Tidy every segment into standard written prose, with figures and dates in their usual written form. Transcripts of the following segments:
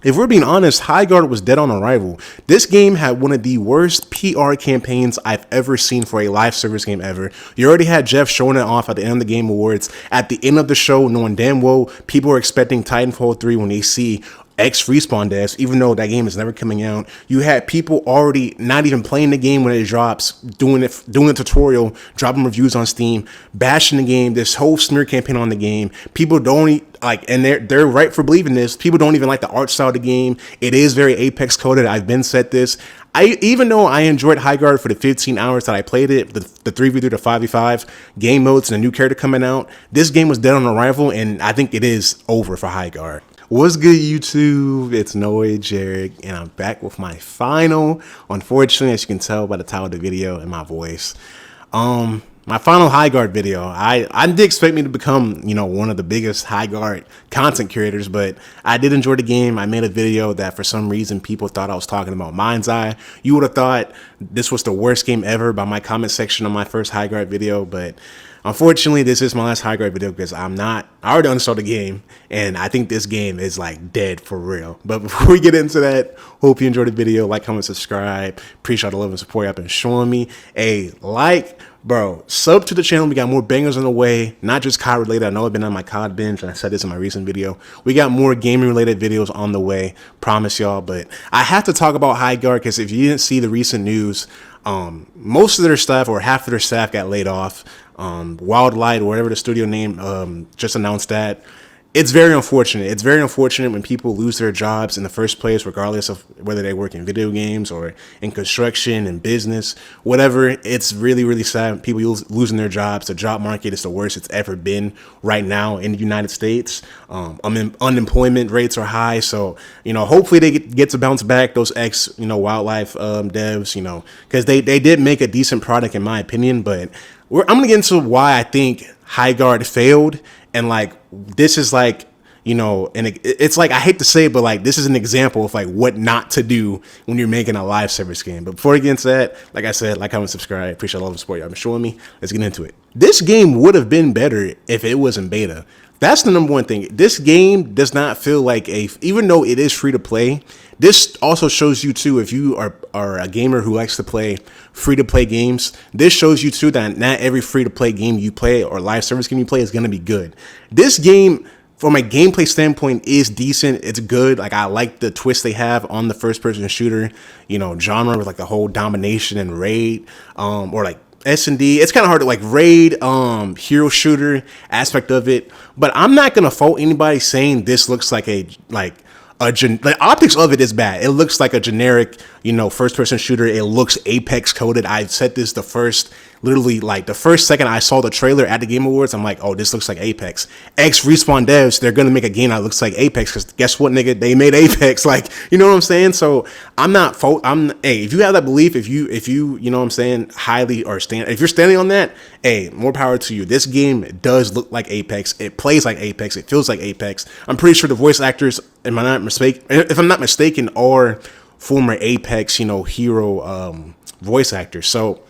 If we're being honest, Highguard was dead on arrival. This game had one of the worst PR campaigns I've ever seen for a live service game ever. You already had Jeff showing it off at the end of the Game Awards. At the end of the show, knowing damn well people are expecting Titanfall 3 when they see Respawn devs, even though that game is never coming out. You had people already not even playing the game when it drops, doing the tutorial, dropping reviews on Steam, bashing the game, this whole smear campaign on the game. People don't like, and they're right for believing this. People don't even like the art style of the game. It is very Apex coded. I've been said this. Even though I enjoyed Highguard for the 15 hours that I played it, the 3v3 to 5v5 game modes and a new character coming out, this game was dead on arrival, and I think it is over for Highguard. What's good, YouTube? It's NoWayJeric, and I'm back with my final, unfortunately, as you can tell by the title of the video and my voice, my final Highguard video. I did expect me to become, one of the biggest Highguard content creators, but I did enjoy the game. I made a video that for some reason people thought I was talking about Mind's Eye. You would have thought this was the worst game ever by my comment section on my first Highguard video, but unfortunately, this is my last Highguard video because I already uninstalled the game, and I think this game is like dead for real. But before we get into that, hope you enjoyed the video. Like, comment, subscribe. Appreciate the love and support y'all been showing me. Bro, sub to the channel. We got more bangers on the way, not just COD related. I know I've been on my COD binge, and I said this in my recent video. We got more gaming related videos on the way, promise y'all. But I have to talk about Highguard because if you didn't see the recent news, most of their staff, or half of their staff, got laid off. Wildlight, or whatever the studio name, just announced that. It's very unfortunate. It's very unfortunate when people lose their jobs in the first place, regardless of whether they work in video games or in construction and business, whatever. It's really, really sad. People losing their jobs. The job market is the worst it's ever been right now in the United States. Unemployment rates are high. So, hopefully they get to bounce back, those wildlife devs, because they did make a decent product in my opinion. But I'm going to get into why I think Highguard failed. And this is and it's I hate to say it, but this is an example of what not to do when you're making a live service game. But before we get into that, like I said, comment, subscribe. Appreciate all the support y'all been showing me. Let's get into it. This game would have been better if it was in beta. That's the number one thing. This game does not feel like even though it is free to play, this also shows you too, if you are a gamer who likes to play free to play games, this shows you too that not every free to play game you play or live service game you play is going to be good. This game, from a gameplay standpoint, is decent. It's good. I like the twist they have on the first person shooter, genre with the whole domination and raid, or S&D. It's kind of hard to raid, hero shooter aspect of it, but I'm not gonna fault anybody saying this looks like the optics of it is bad. It looks like a generic, first person shooter. It looks Apex coded. I said this the first second I saw the trailer at the Game Awards. I'm like, oh, this looks like Apex. Respawn devs, they're gonna make a game that looks like Apex because guess what, nigga, they made Apex. You know what I'm saying? So if you have that belief, if you know what I'm saying, if you're standing on that, more power to you. This game does look like Apex. It plays like Apex. It feels like Apex. I'm pretty sure the voice actors, if I'm not mistaken, are former Apex, hero voice actors. So,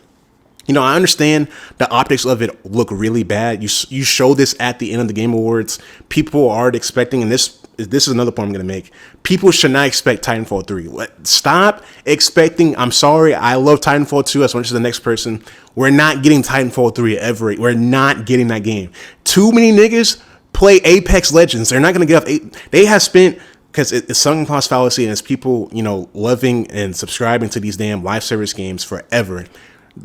I understand the optics of it look really bad. You show this at the end of the Game Awards. People are expecting, and this is another point I'm going to make. People should not expect Titanfall 3. Stop expecting. I'm sorry. I love Titanfall 2 as much as the next person. We're not getting Titanfall 3 ever. We're not getting that game. Too many niggas play Apex Legends. They're not going to get off. They have spent, because it's sunk cost fallacy, and it's people, loving and subscribing to these damn live service games forever.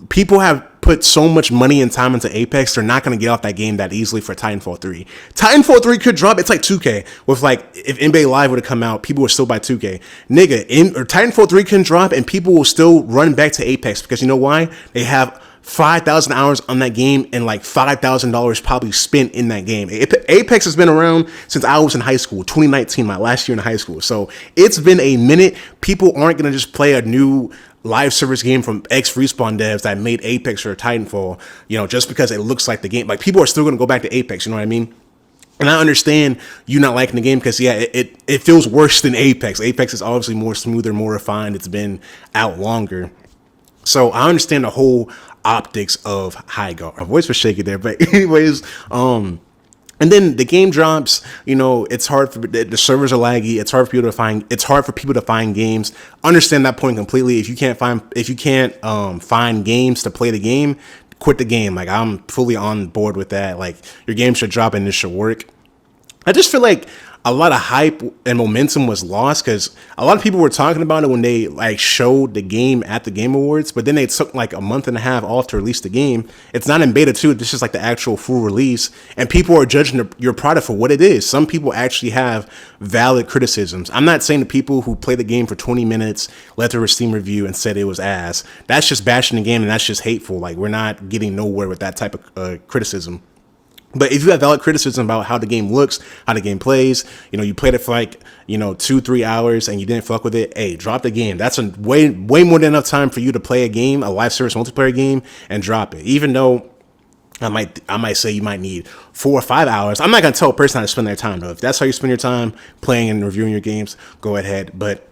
People have put so much money and time into Apex, they're not going to get off that game that easily for Titanfall 3. Titanfall 3 could drop. It's like 2K. With if NBA Live would have come out, people would still buy 2K. Titanfall 3 can drop and people will still run back to Apex because you know why? They have 5,000 hours on that game and $5,000 probably spent in that game. Apex has been around since I was in high school, 2019, my last year in high school. So it's been a minute. People aren't going to just play a new live service game from Respawn devs that made Apex or Titanfall, just because it looks like the game. People are still going to go back to Apex, you know what I mean? And I understand you not liking the game because, it feels worse than Apex. Apex is obviously more smoother, more refined. It's been out longer. So I understand the whole optics of Highguard. My voice was shaky there, but anyways, And then the game drops, it's hard for the servers are laggy. It's hard for people to find. It's hard for people to find games. Understand that point completely. If you can't find games to play the game, quit the game. Like, I'm fully on board with that. Like, your game should drop and it should work. I just feel like a lot of hype and momentum was lost because a lot of people were talking about it when they like showed the game at the Game Awards, but then they took like a month and a half off to release the game. It's not in beta 2. This is like the actual full release, and people are judging your product for what it is. Some people actually have valid criticisms. I'm not saying the people who play the game for 20 minutes, left a Steam review and said it was ass. That's just bashing the game, and that's just hateful. Like, we're not getting nowhere with that type of criticism. But if you have valid criticism about how the game looks, how the game plays, you played it for like, 2-3 hours and you didn't fuck with it, hey, drop the game. That's a way more than enough time for you to play a game, a live service multiplayer game, and drop it. Even though I might say you might need 4 or 5 hours. I'm not going to tell a person how to spend their time, though. If that's how you spend your time playing and reviewing your games, go ahead. But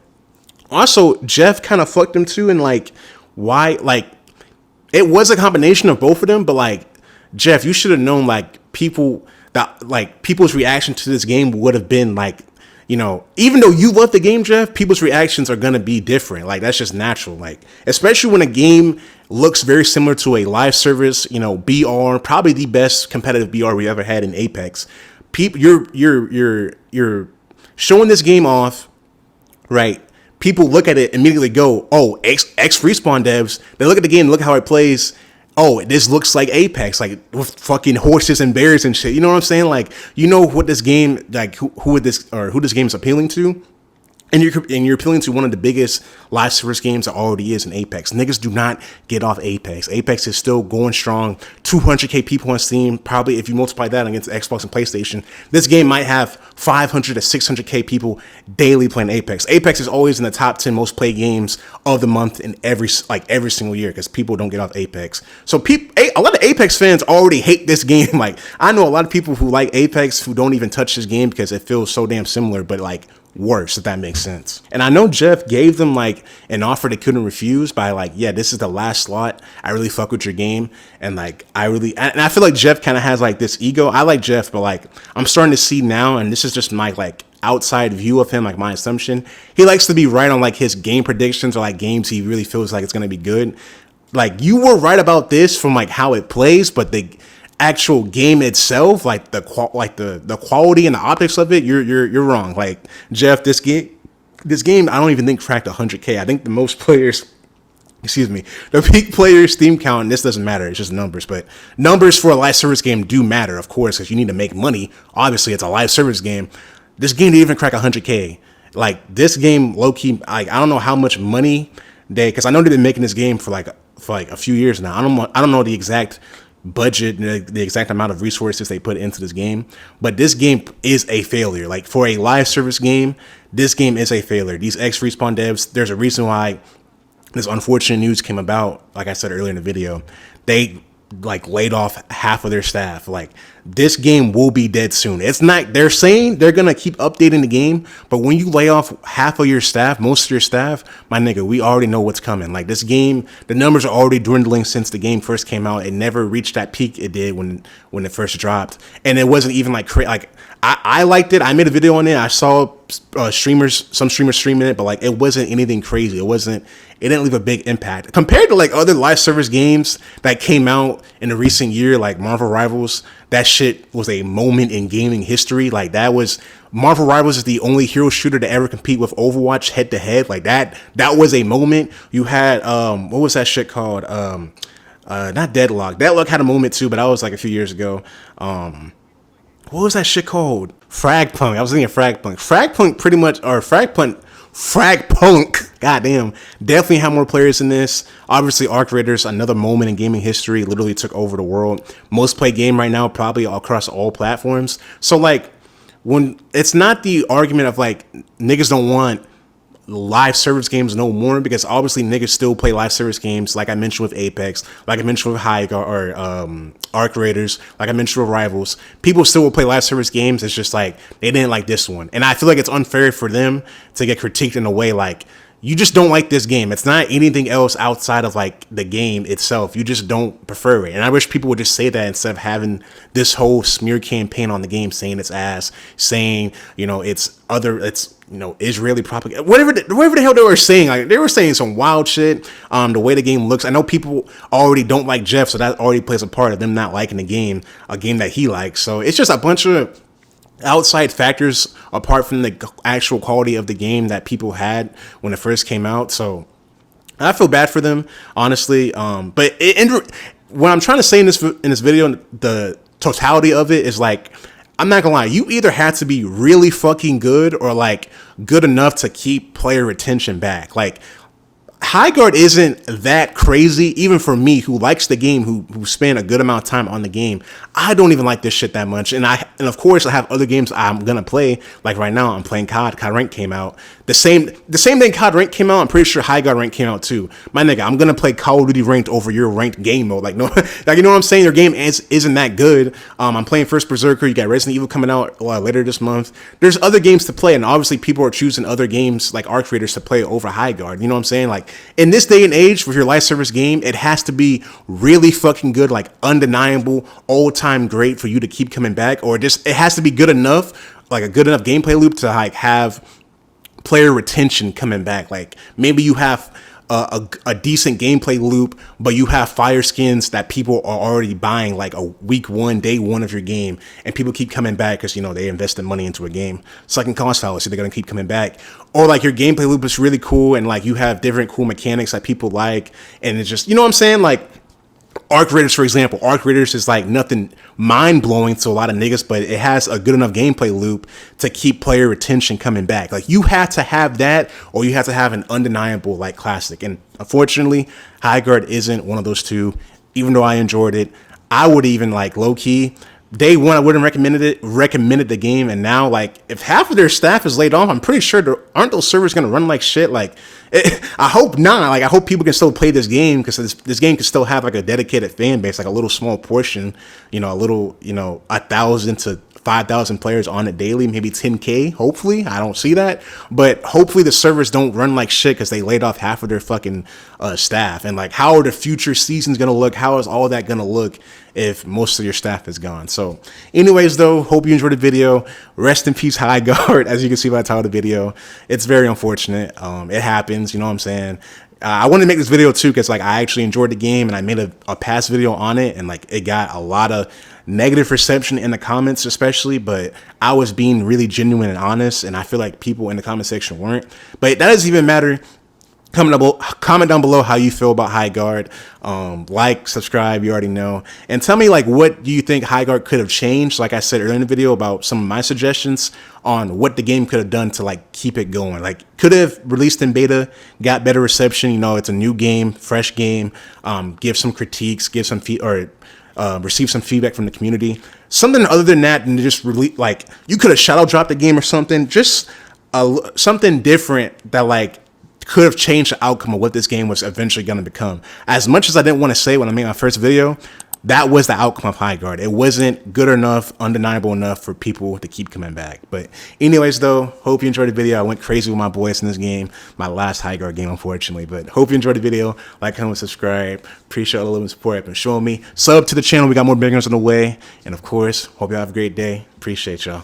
also, Jeff kind of fucked him too. And like, why? Like, it was a combination of both of them, but like, Jeff, you should have known people's reaction to this game would have been like, even though you love the game, Jeff, people's reactions are going to be different. Like, that's just natural. Like, especially when a game looks very similar to a live service, BR, probably the best competitive BR we ever had in Apex. You're showing this game off, right? People look at it, immediately go, oh, X Respawn devs. They look at the game, look how it plays. Oh, this looks like Apex, like with fucking horses and bears and shit. You know what I'm saying? Like, what this game, like who this game is appealing to. And you're appealing to one of the biggest live service games that already is in Apex. Niggas do not get off Apex. Apex is still going strong. 200K people on Steam. Probably if you multiply that against Xbox and PlayStation, this game might have 500 to 600K people daily playing Apex. Apex is always in the top 10 most played games of the month in every single year because people don't get off Apex. So a lot of Apex fans already hate this game. Like, I know a lot of people who like Apex who don't even touch this game because it feels so damn similar, but like, worse, if that makes sense. And I know Jeff gave them like an offer they couldn't refuse by like, yeah, this is the last slot. I really fuck with your game. And like, I feel like Jeff kind of has like this ego. I like Jeff, but like, I'm starting to see now, and this is just my like outside view of him, like my assumption. He likes to be right on like his game predictions or like games he really feels like it's going to be good. Like, you were right about this from like how it plays, but the actual game itself, like the quality and the optics of it, you're wrong. Like, Jeff, this game I don't even think cracked 100K. I think the most players, the peak player Steam count, and this doesn't matter, it's just numbers, but numbers for a live service game do matter, of course, because you need to make money. Obviously, it's a live service game. This game didn't even crack 100K. Like, this game, low-key, I don't know how much money because I know they've been making this game for a few years now. I don't know the exact budget, the exact amount of resources they put into this game, but this game is a failure. Like, for a live service game, this game is a failure. These X Respawn devs, there's a reason why this unfortunate news came about. Like I said earlier in the video, they like laid off half of their staff. Like, this game will be dead soon. It's not, they're saying they're gonna keep updating the game, but when you lay off half of your staff, most of your staff, my nigga, we already know what's coming. Like, this game, the numbers are already dwindling since the game first came out. It never reached that peak it did when it first dropped, and it wasn't even like I liked it. I made a video on it. I saw some streamers streaming it, but like, it wasn't anything crazy. It didn't leave a big impact compared to like other live service games that came out in the recent year, like Marvel Rivals. That shit was a moment in gaming history. Like, Marvel Rivals is the only hero shooter to ever compete with Overwatch head to head. Like, that was a moment. You had what was that shit called? Not Deadlock. Deadlock had a moment too, but that was like a few years ago. What was that shit called? Fragpunk. I was thinking Fragpunk. Fragpunk. Goddamn. Definitely have more players in this. Obviously, Arc Raiders, another moment in gaming history, literally took over the world. Most played game right now, probably across all platforms. So like, when it's not the argument of like niggas don't want live service games no more, because obviously niggas still play live service games, like I mentioned with Apex, like I mentioned with Highguard or Arc Raiders, like I mentioned with Rivals. People still will play live service games. It's just like they didn't like this one, and I feel like it's unfair for them to get critiqued in a way like, you just don't like this game. It's not anything else outside of like the game itself. You just don't prefer it. And I wish people would just say that instead of having this whole smear campaign on the game, saying it's ass, saying, you know, it's Israeli propaganda, whatever the hell they were saying. Like, they were saying some wild shit. The way the game looks, I know people already don't like Jeff, so that already plays a part of them not liking the game, a game that he likes. So it's just a bunch of outside factors apart from the actual quality of the game that people had when it first came out. So I feel bad for them, honestly. But what I'm trying to say in this video, the totality of it is like, I'm not gonna lie, you either have to be really fucking good or like good enough to keep player retention back. Like, Highguard isn't that crazy, even for me, who likes the game, who spend a good amount of time on the game. I don't even like this shit that much, and of course I have other games I'm gonna play. Like right now, I'm playing COD. COD Rank came out. The same day COD Rank came out, I'm pretty sure Highguard Rank came out too. My nigga, I'm gonna play Call of Duty Ranked over your ranked game mode. Like, no, like, you know what I'm saying? Your game isn't that good. I'm playing First Berserker. You got Resident Evil coming out later this month. There's other games to play, and obviously people are choosing other games like ARC creators to play over Highguard. You know what I'm saying? Like, in this day and age with your live service game, it has to be really fucking good, like undeniable, all-time great for you to keep coming back, or just it has to be good enough, like a good enough gameplay loop to like have player retention coming back. Like, maybe you have a decent gameplay loop, but you have fire skins that people are already buying like a week one, day one of your game, and people keep coming back because, you know, they invested money into a game. Second cost fallacy, they're gonna keep coming back. Or like your gameplay loop is really cool and like you have different cool mechanics that people like, and it's just, you know what I'm saying? Like ARC Raiders, for example. ARC Raiders is like nothing mind-blowing to a lot of niggas, but it has a good enough gameplay loop to keep player retention coming back. Like, you have to have that, or you have to have an undeniable like classic. And unfortunately, Highguard isn't one of those two. Even though I enjoyed it, I would even like low-key day one, I wouldn't recommended the game, and now like if half of their staff is laid off, I'm pretty sure aren't those servers gonna run like shit. Like, I hope not. Like, I hope people can still play this game, because this game can still have like a dedicated fan base, like a little small portion, you know, a little, you know, 1,000 to 5,000 players on it daily, maybe 10K. Hopefully, I don't see that, but hopefully the servers don't run like shit because they laid off half of their fucking staff. And like, how are the future seasons gonna look? How is all that gonna look if most of your staff is gone? So anyways, though, hope you enjoyed the video. Rest in peace, Highguard. As you can see by the title of the video, it's very unfortunate. It happens, you know what I'm saying? I wanted to make this video too because like I actually enjoyed the game, and I made a past video on it, and like it got a lot of negative reception in the comments especially, but I was being really genuine and honest, and I feel like people in the comment section weren't. But that doesn't even matter. Comment down below how you feel about Highguard. Like, subscribe, you already know, and tell me like what do you think Highguard could have changed, like I said earlier in the video, about some of my suggestions on what the game could have done to like keep it going. Like, could have released in beta, got better reception, you know, it's a new game, fresh game. Give some critiques, give some receive some feedback from the community, something other than that, and just release, like, you could have shadow dropped the game or something, just something different that like could have changed the outcome of what this game was eventually going to become. As much as I didn't want to say when I made my first video, that was the outcome of Highguard. It wasn't good enough, undeniable enough for people to keep coming back. But anyways, though, hope you enjoyed the video. I went crazy with my boys in this game, my last Highguard game, unfortunately. But hope you enjoyed the video. Like, comment, subscribe. Appreciate all the love and support you've been showing me. Sub to the channel. We got more bangers on the way. And of course, hope y'all have a great day. Appreciate y'all.